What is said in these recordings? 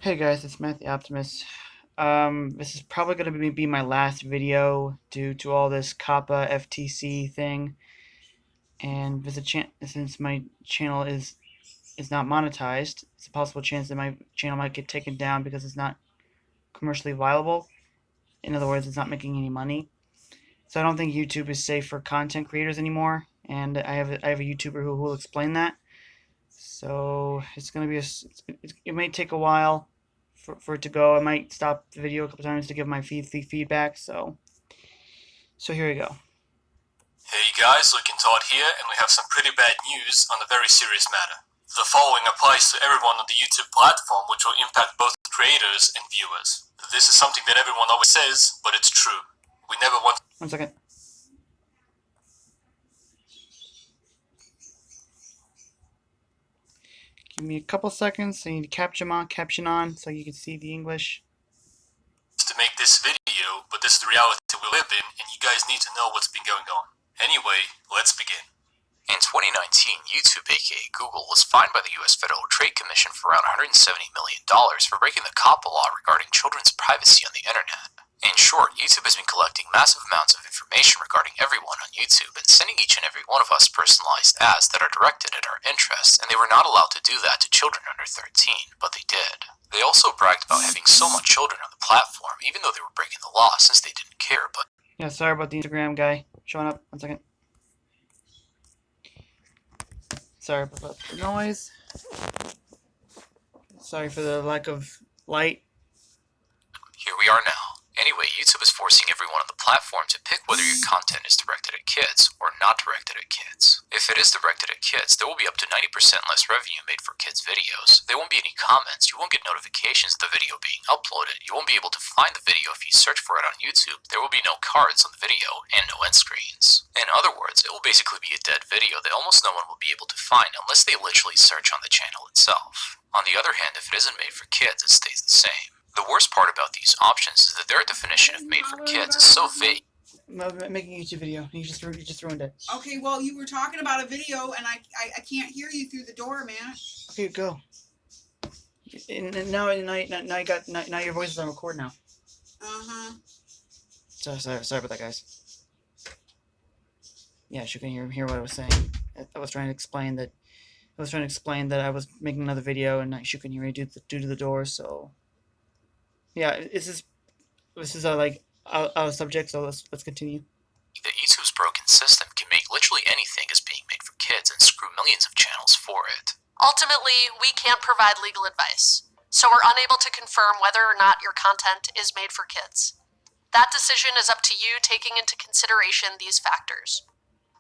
Hey guys, it's Matt the Optimist. This is probably going to be my last video due to all this COPPA FTC thing, and since my channel is not monetized, it's a possible chance that my channel might get taken down because it's not commercially viable. In other words, it's not making any money. So I don't think YouTube is safe for content creators anymore, and I have a YouTuber who will explain that. So it's gonna be it may take a while for it to go. I might stop the video a couple times to give my feedback. So here we go. Hey guys, Looking Todd here, and we have some pretty bad news on a very serious matter. The following applies to everyone on the YouTube platform, which will impact both creators and viewers. This is something that everyone always says, but it's true. We never want... 1 second. Give me a couple seconds. I need to caption on so you can see the English. to make this video, but this is the reality we live in, and you guys need to know what's been going on. Anyway, let's begin. In 2019, YouTube, aka Google, was fined by the U.S. Federal Trade Commission for around $170 million for breaking the COPPA law regarding children's privacy on the internet. In short, YouTube has been collecting massive amounts of information regarding everyone on YouTube and sending each and every one of us personalized ads that are directed at our interests, and they were not allowed to do that to children under 13, but they did. They also bragged about having so much children on the platform, even though they were breaking the law since they didn't care, but... Yeah, sorry about the Instagram guy showing up. 1 second. Sorry about the noise. Sorry for the lack of light. Here we are now. Anyway, YouTube is forcing everyone on the platform to pick whether your content is directed at kids or not directed at kids. If it is directed at kids, there will be up to 90% less revenue made for kids' videos. There won't be any comments, you won't get notifications of the video being uploaded, you won't be able to find the video if you search for it on YouTube, there will be no cards on the video, and no end screens. In other words, it will basically be a dead video that almost no one will be able to find unless they literally search on the channel itself. On the other hand, if it isn't made for kids, it stays the same. The worst part about these options is that their definition of made for kids is so vague. I'm making a YouTube video. You just ruined it. Okay, well, you were talking about a video, and I can't hear you through the door, man. Okay, go. And now your voice is on record now. Sorry about that, guys. Yeah, you can hear what I was saying. I was trying to explain that. I was making another video, and you couldn't hear me due to the door. So, yeah, this is like out of subject. So let's continue. That YouTube's broken system can make literally anything as being made for kids and screw millions of channels for it. Ultimately, we can't provide legal advice, so we're unable to confirm whether or not your content is made for kids. That decision is up to you, taking into consideration these factors.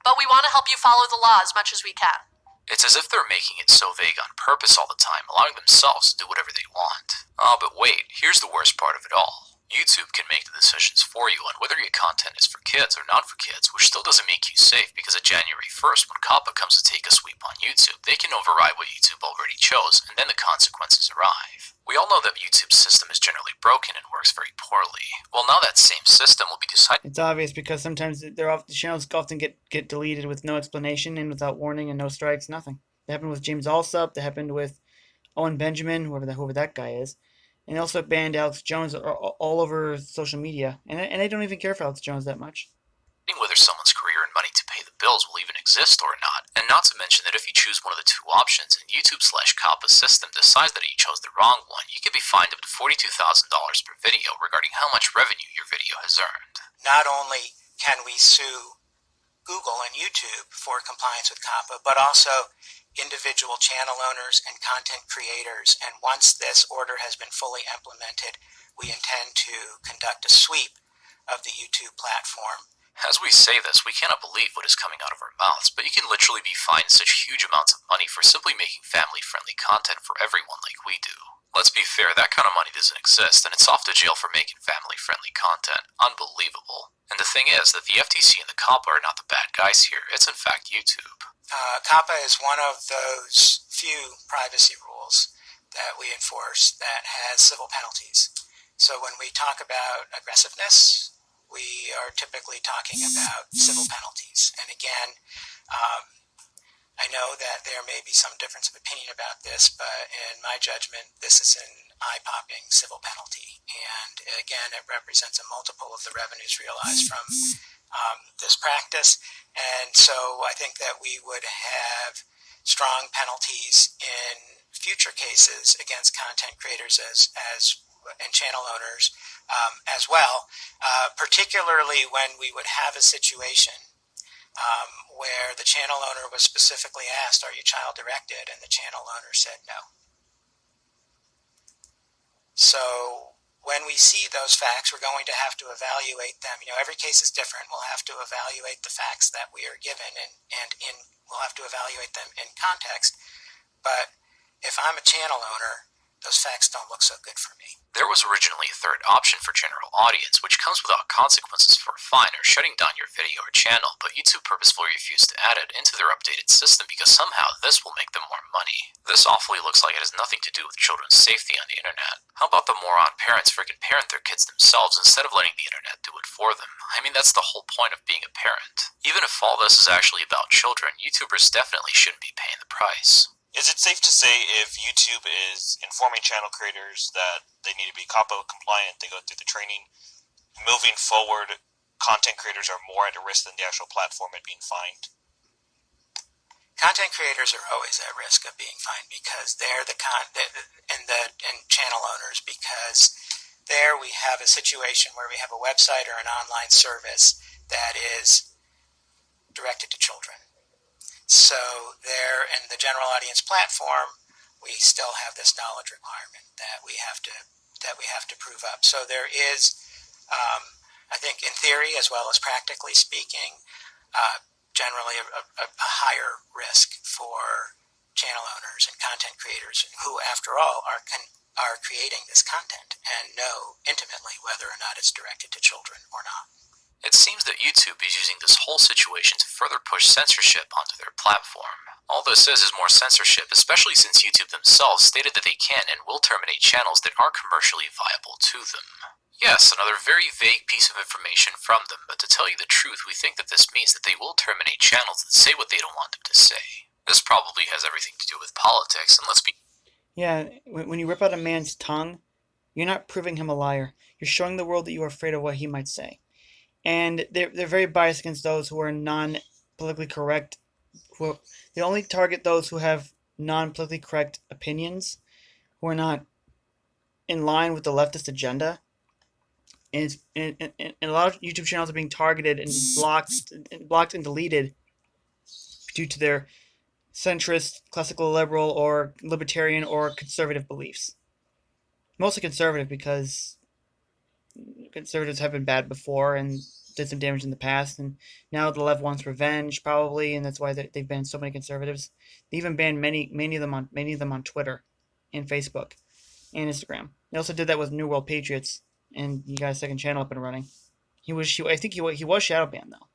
But we want to help you follow the law as much as we can. It's as if they're making it so vague on purpose all the time, allowing themselves to do whatever they want. Oh, but wait, here's the worst part of it all. YouTube can make the decisions for you on whether your content is for kids or not for kids, which still doesn't make you safe because on January 1st, when COPPA comes to take a sweep on YouTube, they can override what YouTube already chose, and then the consequences arrive. We all know that YouTube's system is generally broken and works very poorly. Well, now that same system will be decided. It's obvious because sometimes the channels often get deleted with no explanation and without warning and no strikes, nothing. That happened with James Allsup. That happened with Owen Benjamin, whoever that guy is. And also banned Alex Jones all over social media. And I don't even care for Alex Jones that much. Whether someone's career and money to pay the bills will even exist or not. And not to mention that if you choose one of the two options and YouTube/COPPA system decides that you chose the wrong one, you could be fined up to $42,000 per video regarding how much revenue your video has earned. Not only can we sue Google and YouTube for compliance with COPPA, but also individual channel owners and content creators, and once this order has been fully implemented, we intend to conduct a sweep of the YouTube platform. As we say this, we cannot believe what is coming out of our mouths, but you can literally be fined such huge amounts of money for simply making family-friendly content for everyone like we do. Let's be fair, that kind of money doesn't exist, and it's off to jail for making family-friendly content. Unbelievable. And the thing is that the FTC and the COPPA are not the bad guys here, it's in fact YouTube. COPPA is one of those few privacy rules that we enforce that has civil penalties. So when we talk about aggressiveness, we are typically talking about civil penalties. And again, I know that there may be some difference of opinion about this, but in my judgment, this is an eye-popping civil penalty. And again, it represents a multiple of the revenues realized from this practice. And so I think that we would have strong penalties in future cases against content creators and channel owners as well, particularly when we would have a situation where the channel owner was specifically asked, "Are you child directed?" and the channel owner said no. So when we see those facts, we're going to have to evaluate them. Every case is different. We'll have to evaluate the facts that we are given, and we'll have to evaluate them in context. But if I'm a channel owner, those facts don't look so good for me. There was originally a third option for general audience, which comes without consequences for a fine or shutting down your video or channel, but YouTube purposefully refused to add it into their updated system because somehow this will make them more money. This awfully looks like it has nothing to do with children's safety on the internet. How about the moron parents freaking parent their kids themselves instead of letting the internet do it for them? I mean, that's the whole point of being a parent. Even if all this is actually about children, YouTubers definitely shouldn't be paying the price. Is it safe to say if YouTube is informing channel creators that they need to be COPPA compliant, they go through the training, moving forward, content creators are more at a risk than the actual platform at being fined? Content creators are always at risk of being fined because they're and channel owners, because there we have a situation where we have a website or an online service that is directed to children. So there, in the general audience platform, we still have this knowledge requirement that we have to prove up. So there is, I think, in theory as well as practically speaking, generally a higher risk for channel owners and content creators who, after all, are creating this content and know intimately whether or not it's directed to children or not. It seems that YouTube is using this whole situation to further push censorship onto their platform. All this is more censorship, especially since YouTube themselves stated that they can and will terminate channels that aren't commercially viable to them. Yes, another very vague piece of information from them, but to tell you the truth, we think that this means that they will terminate channels that say what they don't want them to say. This probably has everything to do with politics, and let's be... Yeah, when you rip out a man's tongue, you're not proving him a liar. You're showing the world that you are afraid of what he might say. And they're very biased against those who are non-politically correct. They only target those who have non-politically correct opinions, who are not in line with the leftist agenda. And a lot of YouTube channels are being targeted and blocked and deleted due to their centrist, classical liberal, or libertarian, or conservative beliefs. Mostly conservative, because conservatives have been bad before and did some damage in the past, and now the left wants revenge, probably, and that's why they've banned so many conservatives. They even banned many of them on Twitter, and Facebook, and Instagram. They also did that with New World Patriots, and he got a second channel up and running. I think he was shadow banned though.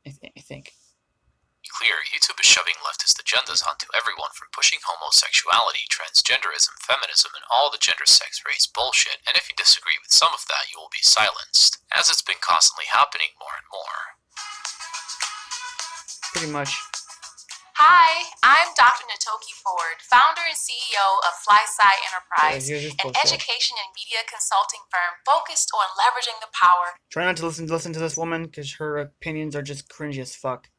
I think. Clear, YouTube is shoving leftist agendas onto everyone, from pushing homosexuality, transgenderism, feminism, and all the gender, sex, race bullshit, and if you disagree with some of that, you will be silenced, as it's been constantly happening more and more. Pretty much. Hi, I'm Dr. Natoki Ford, founder and CEO of FlySci Enterprise, an education and media consulting firm focused on leveraging the power. Try not to listen to this woman, because her opinions are just cringy as fuck.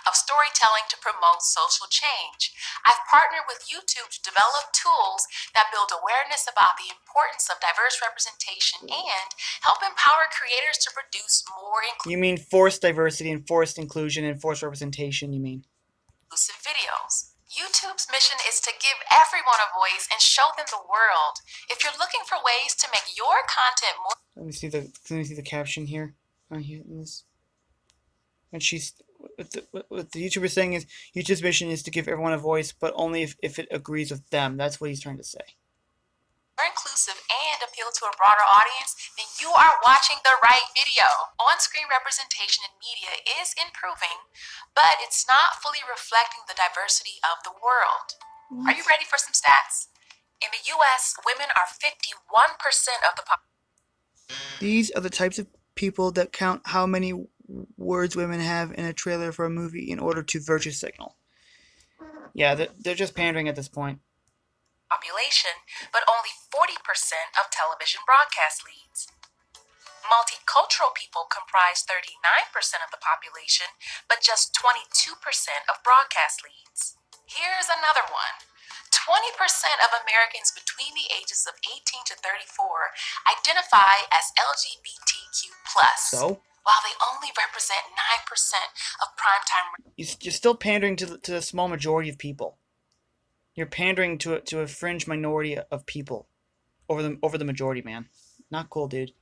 Of storytelling to promote social change. I've partnered with YouTube to develop tools that build awareness about the importance of diverse representation and help empower creators to produce more You mean forced diversity and forced inclusion and forced representation, you mean? Inclusive videos. YouTube's mission is to give everyone a voice and show them the world. If you're looking for ways to make your content more... Let me see the caption here. And she's... What the YouTuber is saying is, YouTube's mission is to give everyone a voice, but only if it agrees with them. That's what he's trying to say. More inclusive and appeal to a broader audience, then you are watching the right video. On-screen representation in media is improving, but it's not fully reflecting the diversity of the world. Are you ready for some stats? In the U.S., women are 51% of the population. These are the types of people that count how many words women have in a trailer for a movie in order to virtue signal. Yeah, they're just pandering at this point. Population, but only 40% of television broadcast leads. Multicultural people comprise 39% of the population, but just 22% of broadcast leads. Here's another one. 20% of Americans between the ages of 18 to 34 identify as LGBTQ+. So? While they only represent 9% of primetime. You're still pandering to the small majority of people. You're pandering to a fringe minority of people over the majority, man. Not cool, dude.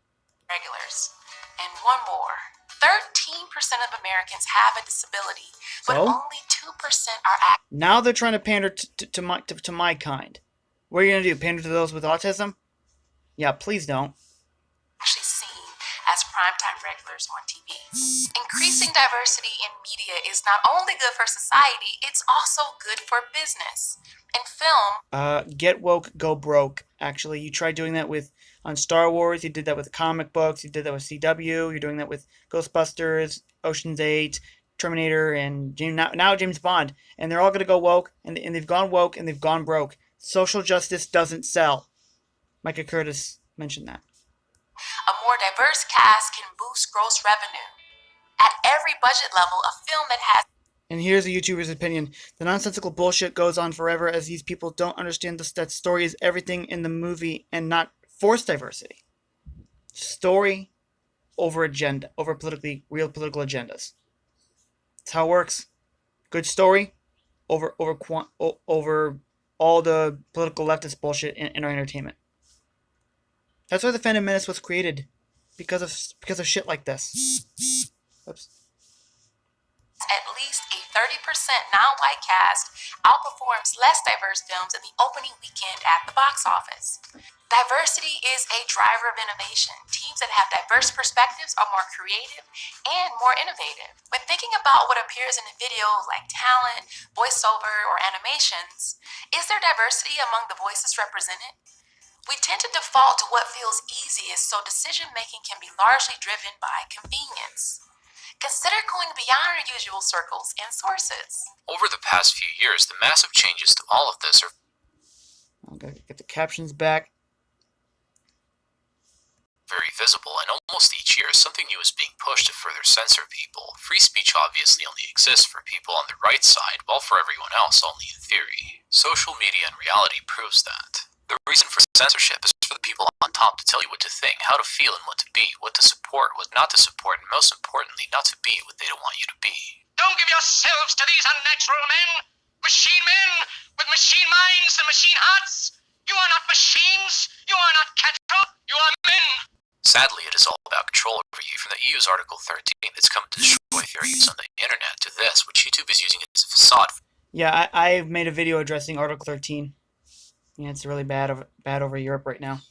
Regulars. And one more. 13% of Americans have a disability, but So? only 2% are Now they're trying to pander to my kind. What are you gonna do? Pander to those with autism? Yeah, please don't. actually seen as primetime regulars on TV. Increasing diversity in media is not only good for society, it's also good for business. In film, Get woke, go broke. Actually, you tried doing that on Star Wars. You did that with comic books. You did that with CW. You're doing that with Ghostbusters, Ocean's 8, Terminator, and now James Bond. And they're all gonna go woke, and they've gone woke, and they've gone broke. Social justice doesn't sell. Micah Curtis mentioned that. a more diverse cast can boost gross revenue. At every budget level, a film that has And here's a YouTuber's opinion. The nonsensical bullshit goes on forever as these people don't understand that story is everything in the movie and not forced diversity. Story over agenda, over real political agendas. That's how it works. Good story over all the political leftist bullshit in our entertainment. That's why the Phantom Menace was created, because of shit like this. Oops. at least a 30% non-white cast outperforms less diverse films in the opening weekend at the box office. Diversity is a driver of innovation. Teams that have diverse perspectives are more creative and more innovative. When thinking about what appears in a video like talent, voiceover, or animations, is there diversity among the voices represented? We tend to default to what feels easiest, so decision making can be largely driven by convenience. Consider going beyond your usual circles and sources. Over the past few years, the massive changes to all of this are I'll get the captions back. very visible, and almost each year something new is being pushed to further censor people. Free speech obviously only exists for people on the right side, while for everyone else only in theory. Social media and reality proves that. The reason for censorship is for the people on top to tell you what to think, how to feel, and what to be, what to support, what not to support, and most importantly, not to be what they don't want you to be. Don't give yourselves to these unnatural men with machine minds and machine hearts. You are not machines. You are not cattle. You are men. Sadly, it is all about control over you, from the EU's Article 13 that's come to destroy fair use on the internet to this, which YouTube is using as a facade. Yeah, I've made a video addressing Article 13. Yeah, it's really bad over Europe right now.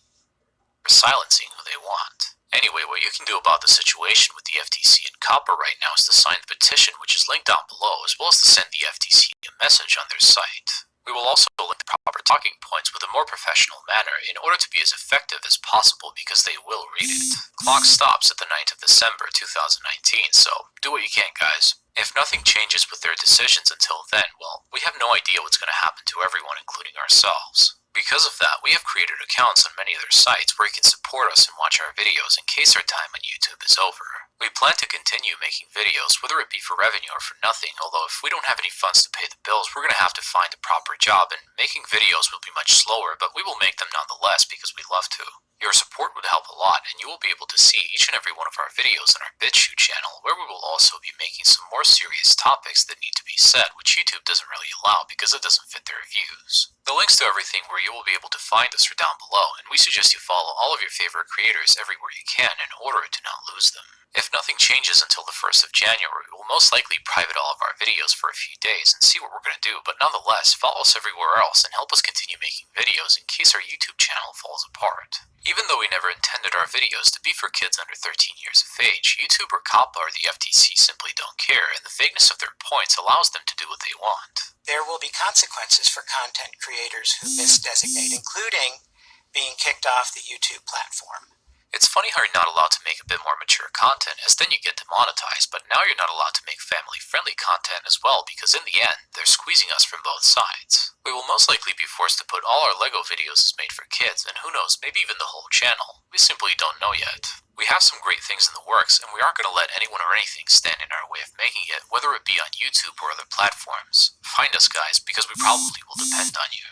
For silencing who they want. Anyway, what you can do about the situation with the FTC and COPPA right now is to sign the petition, which is linked down below, as well as to send the FTC a message on their site. We will also link the proper talking points with a more professional manner in order to be as effective as possible, because they will read it. Clock stops at the 9th of December 2019, so do what you can, guys. If nothing changes with their decisions until then, well, we have no idea what's going to happen to everyone, including ourselves. Because of that, we have created accounts on many of their sites where you can support us and watch our videos in case our time on YouTube is over. We plan to continue making videos, whether it be for revenue or for nothing, although if we don't have any funds to pay the bills, we're going to have to find a proper job, and making videos will be much slower, but we will make them nonetheless because we love to. Your support would help a lot, and you will be able to see each and every one of our videos on our BitChute channel, where we will also be making some more serious topics that need to be said, which YouTube doesn't really allow because it doesn't fit their views. The links to everything where you will be able to find us are down below, and we suggest you follow all of your favorite creators everywhere you can in order to not lose them. If nothing changes until the 1st of January, we'll most likely private all of our videos for a few days and see what we're going to do, but nonetheless, follow us everywhere else and help us continue making videos in case our YouTube channel falls apart. Even though we never intended our videos to be for kids under 13 years of age, YouTube or COPPA or the FTC simply don't care, and the vagueness of their points allows them to do what they want. There will be consequences for content creators who misdesignate, including being kicked off the YouTube platform. It's funny how you're not allowed to make a bit more mature content, as then you get demonetized, but now you're not allowed to make family-friendly content as well, because in the end, they're squeezing us from both sides. We will most likely be forced to put all our LEGO videos as made for kids, and who knows, maybe even the whole channel. We simply don't know yet. We have some great things in the works, and we aren't going to let anyone or anything stand in our way of making it, whether it be on YouTube or other platforms. Find us, guys, because we probably will depend on you.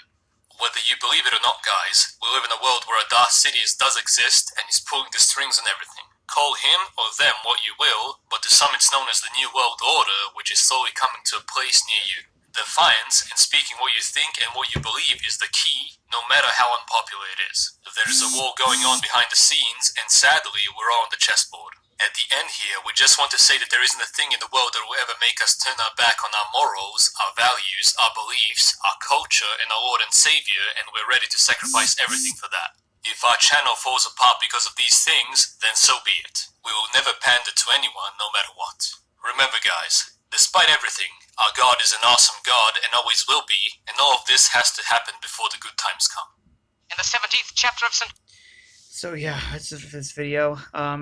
Whether you believe it or not, guys, we live in a world where a Darth Sidious does exist and is pulling the strings on everything. Call him or them what you will, but to some it's known as the New World Order, which is slowly coming to a place near you. Defiance and speaking what you think and what you believe is the key, no matter how unpopular it is. There is a war going on behind the scenes, and sadly, we're all on the chessboard. At the end here, we just want to say that there isn't a thing in the world that will ever make us turn our back on our morals, our values, our beliefs, our culture, and our Lord and Savior, and we're ready to sacrifice everything for that. If our channel falls apart because of these things, then so be it. We will never pander to anyone, no matter what. Remember, guys, despite everything, our God is an awesome God and always will be, and all of this has to happen before the good times come. In the 17th chapter of St. So yeah, that's it for this video.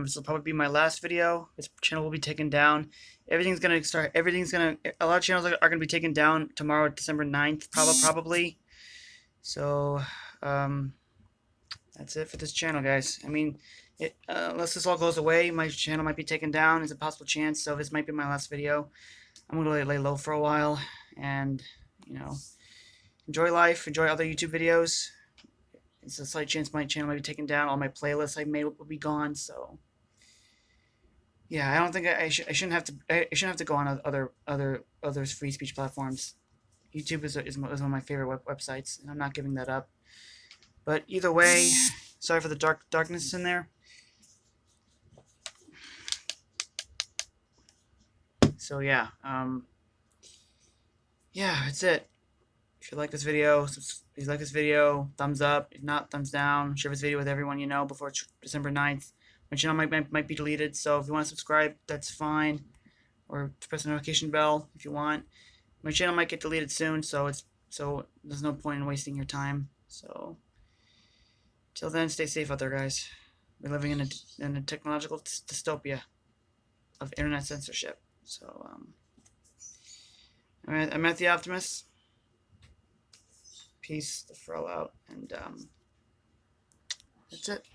This will probably be my last video. This channel will be taken down. A lot of channels are gonna be taken down tomorrow, December 9th, probably. So, that's it for this channel, guys. I mean, unless this all goes away, my channel might be taken down. There's a possible chance, so this might be my last video. I'm gonna lay low for a while, and, you know, enjoy life, enjoy other YouTube videos. It's a slight chance my channel might be taken down. All my playlists I made will be gone. So yeah, I don't think I shouldn't have to go on other free speech platforms. YouTube is one of my favorite websites, and I'm not giving that up. But either way, sorry for the darkness in there. So yeah, yeah, that's it. If you like this video, thumbs up. If not, thumbs down. Share this video with everyone you know before December 9th. My channel might be deleted, so if you want to subscribe, that's fine. Or press the notification bell if you want. My channel might get deleted soon, so there's no point in wasting your time. So till then, stay safe out there, guys. We're living in a technological dystopia of internet censorship. So I'm at the Optimist. Peace, the Frell Out, and that's it.